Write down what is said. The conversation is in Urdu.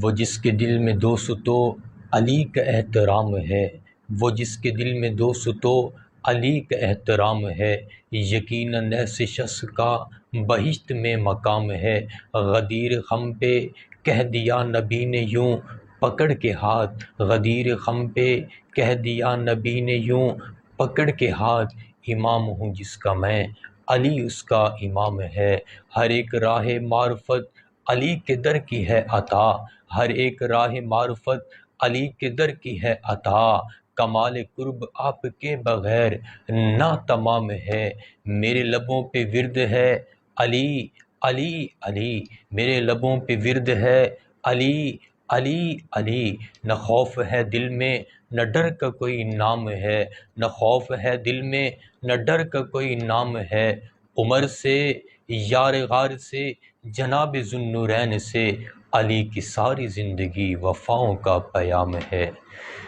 وہ جس کے دل میں دوستو علی کا احترام ہے، وہ جس کے دل میں دوستو علی کا احترام ہے، یقیناً ایسے شخص کا بہشت میں مقام ہے۔ غدیر خم پہ کہہ دیا نبی نے یوں پکڑ کے ہاتھ، غدیر خم پہ کہہ دیا نبی نے یوں پکڑ کے ہاتھ، امام ہوں جس کا میں، علی اس کا امام ہے۔ ہر ایک راہ معرفت علی کے در کی ہے عطا، ہر ایک راہ معرفت علی کے در کی ہے عطا، کمال قرب آپ کے بغیر ناتمام ہے۔ میرے لبوں پہ ورد ہے علی علی علی، میرے لبوں پہ ورد ہے علی علی علی، نہ خوف ہے دل میں نہ ڈر کا کوئی نام ہے، نہ خوف ہے دل میں نہ ڈر کا کوئی نام ہے۔ عمر سے یار غار سے جناب ذوالنورین سے، علی کی ساری زندگی وفاؤں کا پیام ہے۔